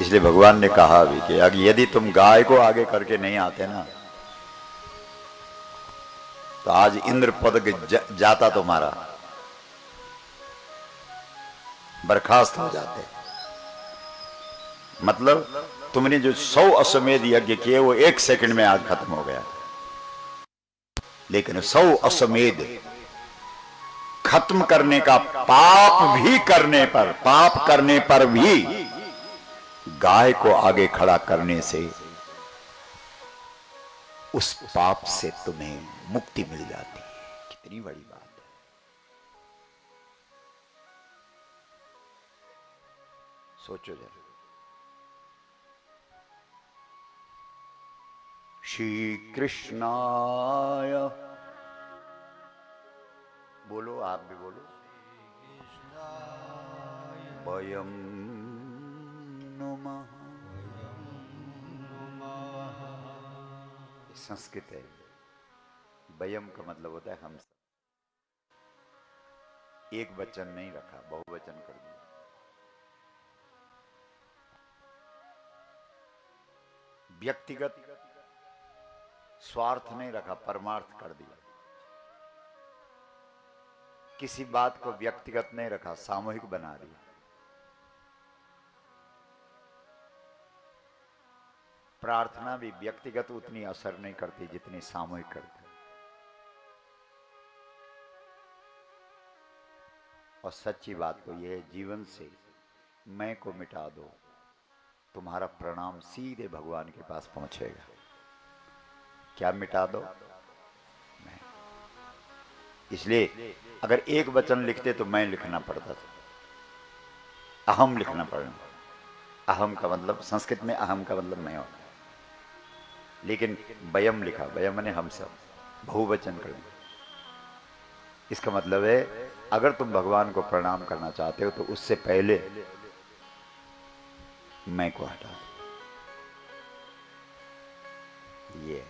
इसलिए भगवान ने कहा भी कि अगर यदि तुम गाय को आगे करके नहीं आते ना तो आज इंद्र पद जाता तुम्हारा, बर्खास्त हो जाते। मतलब तुमने जो 100 अश्वमेध यज्ञ किए वो 1 सेकंड में आज खत्म हो गया, लेकिन 100 अश्वमेध खत्म करने का पाप करने पर भी गाय को आगे खड़ा करने से उस पाप से तुम्हें मुक्ति मिल जाती है। कितनी बड़ी बात है। सोचो जरा। श्री कृष्णाय, बोलो, आप भी बोलो, वयम नमः। संस्कृत है। वयम का मतलब होता है हम सब। एक वचन नहीं रखा, बहुवचन कर दिया। व्यक्तिगत स्वार्थ नहीं रखा, परमार्थ कर दिया। किसी बात को व्यक्तिगत नहीं रखा, सामूहिक बना दिया। प्रार्थना भी व्यक्तिगत उतनी असर नहीं करती जितनी सामूहिक करती। और सच्ची बात तो यह है, जीवन से मैं को मिटा दो, तुम्हारा प्रणाम सीधे भगवान के पास पहुंचेगा। क्या मिटा दो? मैं। इसलिए अगर एक वचन लिखते तो मैं लिखना पड़ता था, अहम लिखना पड़ना। अहम का मतलब, संस्कृत में अहम का मतलब मैं होता, लेकिन वयम लिखा, वयम माने हम सब, बहुवचन कर दिया। इसका मतलब है अगर तुम भगवान को प्रणाम करना चाहते हो तो उससे पहले मैं को हटा दो। ये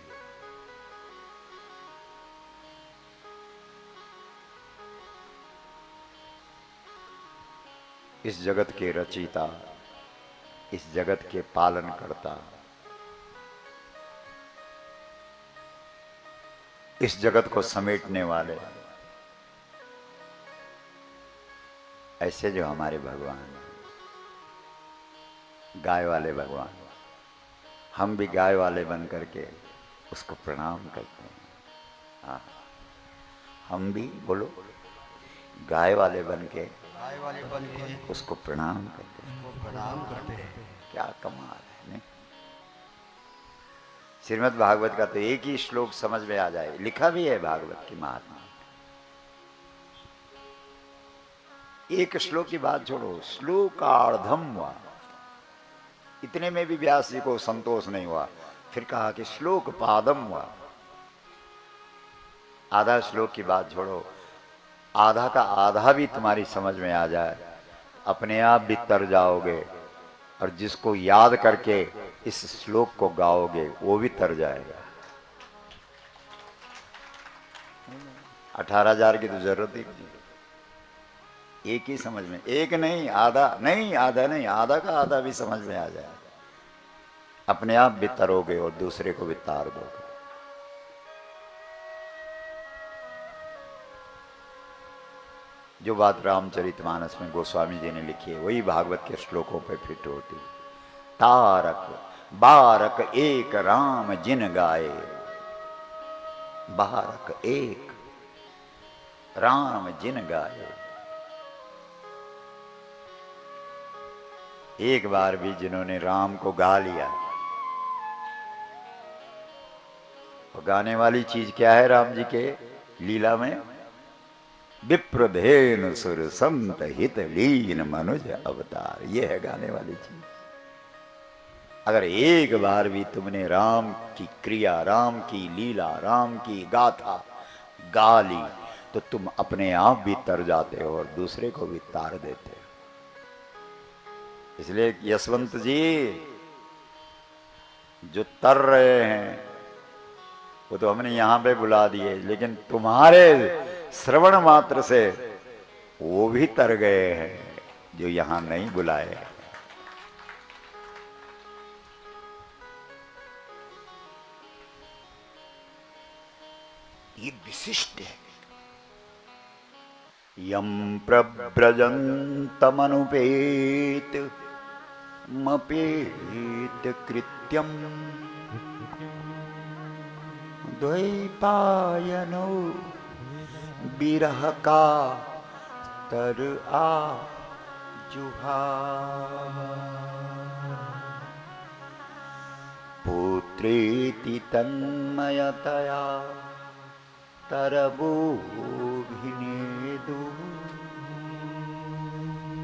इस जगत के रचयिता, इस जगत के पालन करता, इस जगत को समेटने वाले ऐसे जो हमारे भगवान हैं, गाय वाले भगवान, हम भी गाय वाले बन करके उसको प्रणाम करते हैं। हाँ, हम भी बोलो गाय वाले बन के उसको प्रणाम करते हैं। क्या कमाल है नहीं? श्रीमद् भागवत का तो एक ही श्लोक समझ में आ जाए, लिखा भी है भागवत की महात्मा। एक श्लोक की बात छोड़ो, श्लोकार्धम हुआ, इतने में भी व्यास जी को संतोष नहीं हुआ। फिर कहा कि श्लोक पादम हुआ। आधा श्लोक की बात छोड़ो, आधा का आधा भी तुम्हारी समझ में आ जाए, अपने आप भी तर जाओगे, और जिसको याद करके इस श्लोक को गाओगे वो भी तर जाएगा। 18,000 की तो जरूरत ही नहीं, एक ही समझ में, एक नहीं आधा नहीं, आधा नहीं, आधा का आधा भी समझ में आ जाए, अपने आप भी तरोगे और दूसरे को भी तार दोगे। जो बात रामचरितमानस में गोस्वामी जी ने लिखी है वही भागवत के श्लोकों पे फिट होती। तारक बारक एक राम जिन गाए, बारक एक राम जिन गाए। एक बार भी जिन्होंने राम को गा लिया, और गाने वाली चीज क्या है राम जी के लीला में? विप्रधेनु सुर संत हित लीन मनुज अवतार, ये है गाने वाली चीज। अगर एक बार भी तुमने राम की क्रिया, राम की लीला, राम की गाथा गा ली तो तुम अपने आप भी तर जाते हो और दूसरे को भी तार देते हो। इसलिए यशवंत जी जो तर रहे हैं वो तो हमने यहां पे बुला दिए, लेकिन तुम्हारे श्रवण मात्र से वो भी तर गए हैं जो यहां नहीं बुलाए। ये विशिष्ट है। यम प्रव्रजन्तमनुपेत मपेत कृत्यम द्वैपायनो विरह का तर आ जुहा पुत्रेति तन्मयतया तरबोभिनेदु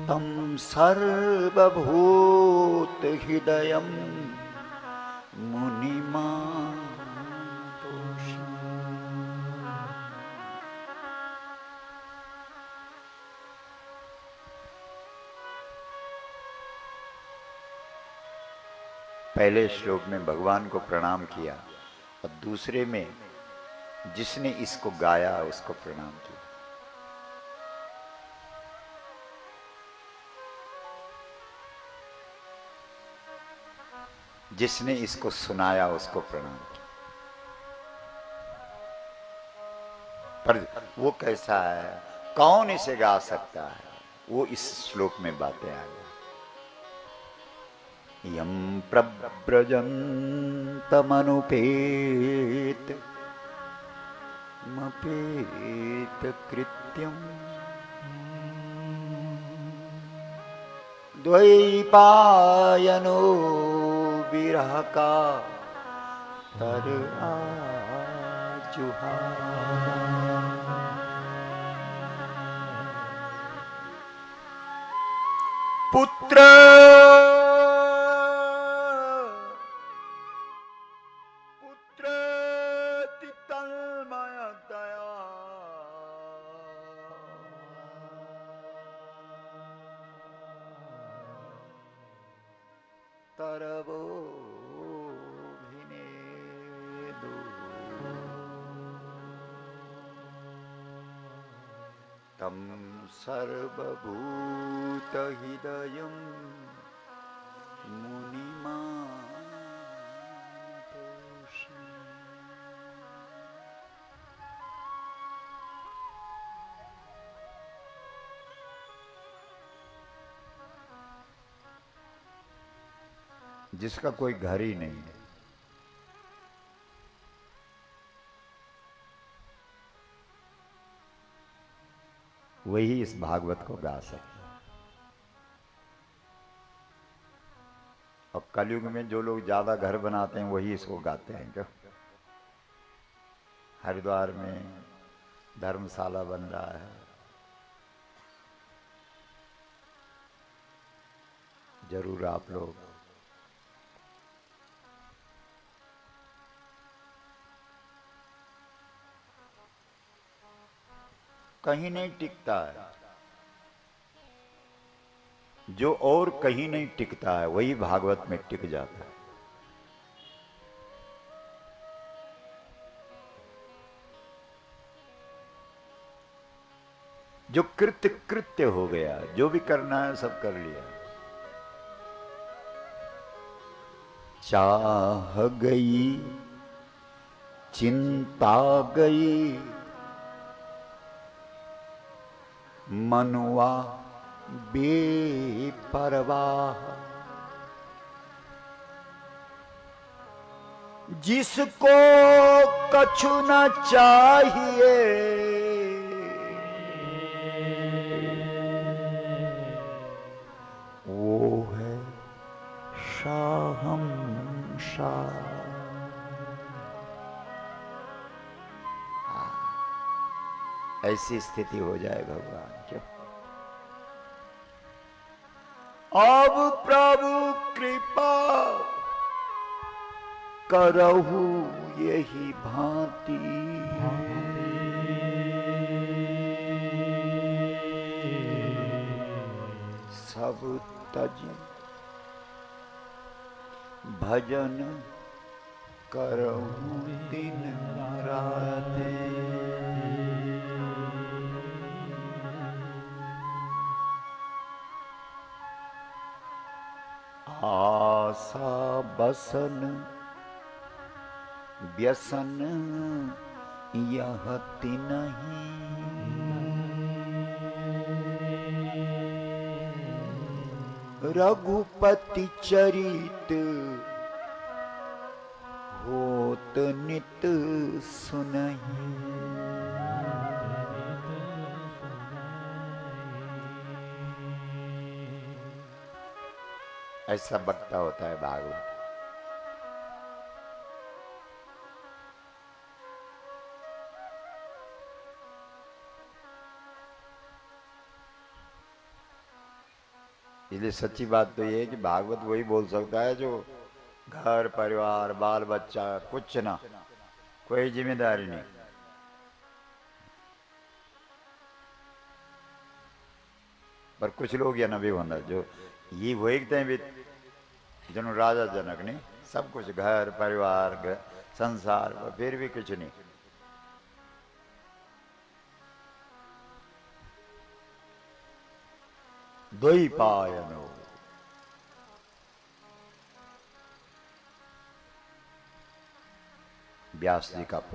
तं सर्वभूत हृदयं मुनिमातोषि। पहले श्लोक में भगवान को प्रणाम किया और दूसरे में जिसने इसको गाया उसको प्रणाम किया। जिसने इसको सुनाया उसको प्रणाम किया। पर वो कैसा है, कौन इसे गा सकता है, वो इस श्लोक में बातें आ गई। यम प्रव्रजन्तमनुपेत मपेत कृत्यम द्वैपायनो विरह का तर आजुहा। पुत्र तरबोभिनेदु तं सर्वभूतहृदयं मुनिमातोषि। जिसका कोई घर ही नहीं है, वही इस भागवत को गा सकता है। और कलयुग में जो लोग ज्यादा घर बनाते हैं वही इसको गाते हैं। क्यों? हरिद्वार में धर्मशाला बन रहा है, जरूर आप लोग कहीं नहीं टिकता है, जो और कहीं नहीं टिकता है वही भागवत में टिक जाता है। जो कृत्य कृत्य हो गया, जो भी करना है सब कर लिया। चाह गई चिंता गई मनुआ बेपरवाह, जिसको कछु न चाहिए वो है शाहंशाह। ऐसी स्थिति हो जाए भगवान। क्यों? अब प्रभु कृपा करहु यही भांति, सब तज भजन करहु दिन राते। आशा बसन व्यसन यह नहीं रघुपति चरित होत नित सुनहि। ऐसा बकता होता है भागवत। इसलिए सच्ची बात तो ये है कि भागवत वही बोल सकता है जो घर परिवार बाल बच्चा कुछ ना, कोई जिम्मेदारी नहीं। पर कुछ लोग या नबी होना जो ये वो एक भी जन राजा जनक नहीं, सब कुछ घर परिवार संसार पर फिर भी कुछ नहीं। दोई पायनो व्यास जी का पुत्र